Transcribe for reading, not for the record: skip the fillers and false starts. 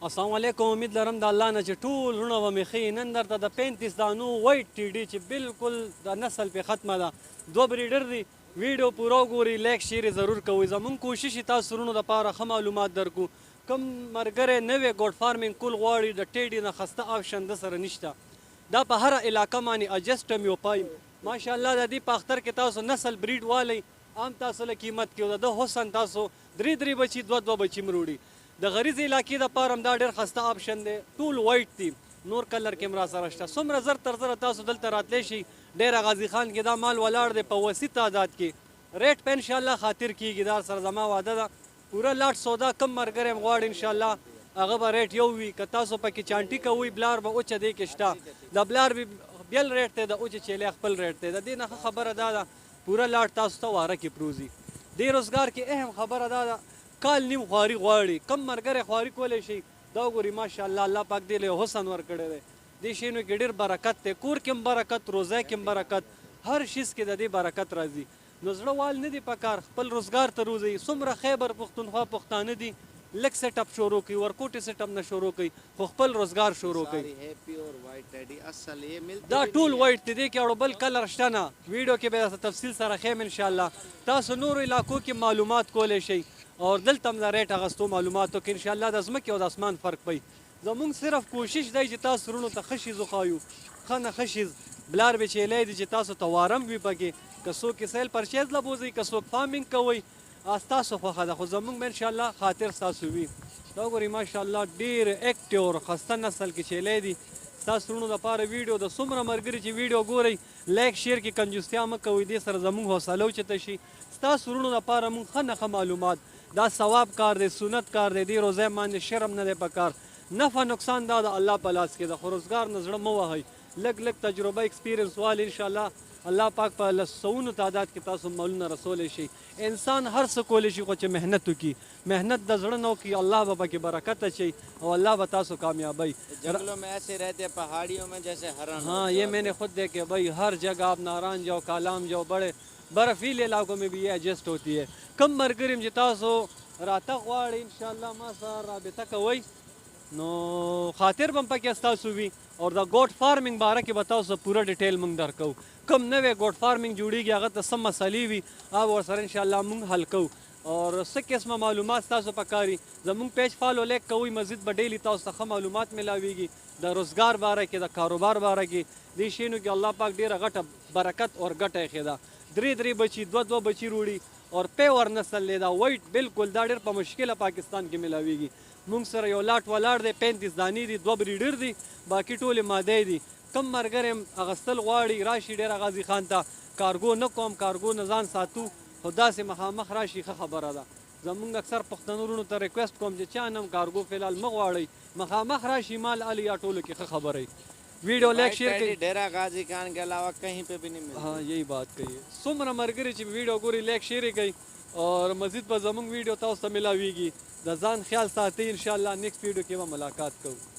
السلام علیکم. امید لرم د الله نه چې ټول وروڼه به مې ښه نن درته د 35 دانو وایټ ټي ډي چې بالکل د نسل پې ختمه ده، دوه بریډر دي. ویډیو پوره وګورئ، لایک شیر یې ضرور کوئ. زمونږ کوشش تاسو وروڼو دپاره ښه معلومات درکو. کوم ملګری نوی ګوډ فارمینګ کول غواړي د ټیډي نه خسته آپشن د سره نشته. دا په هره علاقه باندې اجسټم یو پایم ماشاءالله د دې په اختر کې تاسو نسل بریډ والی عام تاسو له قیمت کې د حسن تاسو درې بچي دوه بچي مروړي. د غریز علاقې دپاره هم دا ډېر خسته آپشن دی. ټول وایټ دي، نور کلر کې هم را سره شته. څومره زر تر زره تاسو دلته راتلی شي. ډېر غازي خان کې دا مال ولاړ دی په وسیع تعداد کې. ریټ په انشاءالله خاطر کېږي، دا سره زما واده ده. پوره لاټ سودا کم ملګری هم غواړي انشاءالله هغه به ریټ یو وي. که تاسو پکې چانټي کوئ بلار به اوچه دی کې شته. د بلار بیل ریټ دی، د اوچه چیلې خپل ریټ دی. د دې نه ښه خبره دا ده پوره لاټ تاسو ته واره کې پروزي. دې روزګار کې اهم خبره دا ده کال نیم خواري غواړي. کم ملګری خواري کولی شي دا وګورئ ماشاءالله الله پاک دې له حسن ورکړی دی. دې شیانو کې ډېر برکت دی، کور کې هم برکت، روزه کې هم برکت، هر شیز کې د دې برکت راځي. نو زړه وال نه دي پکار، خپل روزګار ته روزئ. څومره خیبر پښتونخوا پښتانه دي لږ سیټ اپ شروع کوي، ورکوټي سیټ اپ نه شروع کوي، خو خپل روزګار شروع کوي. دا ټول وایټ دی، دې کې اړو بل کلر شته نه. ویډیو کې به تفصیل سره ښیم انشاءالله. تاسو نورو علاقو کې معلومات کولی شئ اور دلته هم د ریټ اخیستو معلوماتو کې انشاءالله د ځمکې او د اسمان فرق پی. زمونږ صرف کوشش دی چې تاسو وروڼو ته ښه شیز وښایو، ښه نه ښه شیز. بلار به چیلی دي چې تاسو ته وارم وي پکې. که څوک یې سیل پرچیز له بوځئ، که څوک فارمینګ کوئ، ستاسو خوښه ده، خو زمونږ به انشاءالله خاطر ستاسو وي. دا وګورئ ماشاءالله ډېر ایکټیو او ښایسته نسل کې چیلی دي. ستاسو وروڼو دپاره ویډیو د څومره ملګري چې ویډیو ګورئ لایک شیر کې کنجوستیا مه کوئ، دې سره زمونږ حوصله اوچته شي. ستاسو وروڼو دپاره مونږ ښه نه ښه معلومات، دا ثواب کار دی، سنت کار دی. دې روزه باندې شرم نه دی پکار. نفع نقصان دا د الله په لاس کې ده، خو روزګار نه زړه مه وهئ. لږ تجربه ایکسپیرینس والی انشاءالله الله پاک په لسونو تعداد کې تاسو مالونه رسولی شي. انسان هر څه کولی شي خو چې محنت وکړي، محنت د زړه نه وکړي الله به پکې برکت اچوي او الله به تاسو کامیابی. جنگلوں میں ایسے رہتے پہاڑیوں میں جیسے ہرن. ہاں یہ میں نے خود دیکھے بھائی، ہر جگہ آپ ناران جاؤ، کالام جاؤ، بڑے برفیل علاقوں میں بھی یہ ایڈجسٹ ہوتی ہے. کم ملګري چې تاسو راتګ غواړئ انشاءالله ما سره رابطه کوئ نو خاطر به هم پکې ستاسو وي. او د ګوډ فارمینګ باره کې به تاسو پوره ډیټیل موږ درکوو. کوم نوی ګوډ فارمینګ جوړیږي هغه ته څه مسلې وي هغه ورسره انشاءالله موږ حل کوو. اور څه قسمه معلومات تاسو پکاري زموږ پیج فالو لیک کوئ، مزید به ډیلی تاسو ته ښه معلومات میلاویږي د روزګار باره کې، د کاروبار باره کې. دې شیانو کې الله پاک ډېره غټه برکت اور ګټه ایښې ده. درې بچي دوه بچي روړي اور پیور نسل دی دا وایټ بالکل دا ډېر په مشکله پاکستان کې میلاویږي. موږ سره یو لاټ ولاړ دی، 35 دانې دي، 2 بریډر دي، باقي ټولې مادی دي. کم ملګری هم اخیستل غواړي راشي ډېره غازي خان ته. کارګو نه کوم، کارګو نه ځان ساتو، خو داسې مخامخ راشي ښه خبره ده. زمونږ اکثر پښتنو وروڼو ته ریکویسټ کوم چې چا نه هم کارګو فلحال مه غواړئ، مخامخ راشي مال الي یا ټولو کې ښه خبره وي. ویډیو لایک شیر کړئ. ډیرا غازی خان کے علاوہ کہیں پہ بھی نہیں ملتا. ہاں یہی بات کہیے. څومره ملګري چې ویډیو ګوري لایک شیر یې کوي اور مزید به زمونږ ویډیو تاسو ته میلاویږي. د ځان خیال ساتئ انشاءالله نیکسټ ویډیو کې به ملاقات کوو.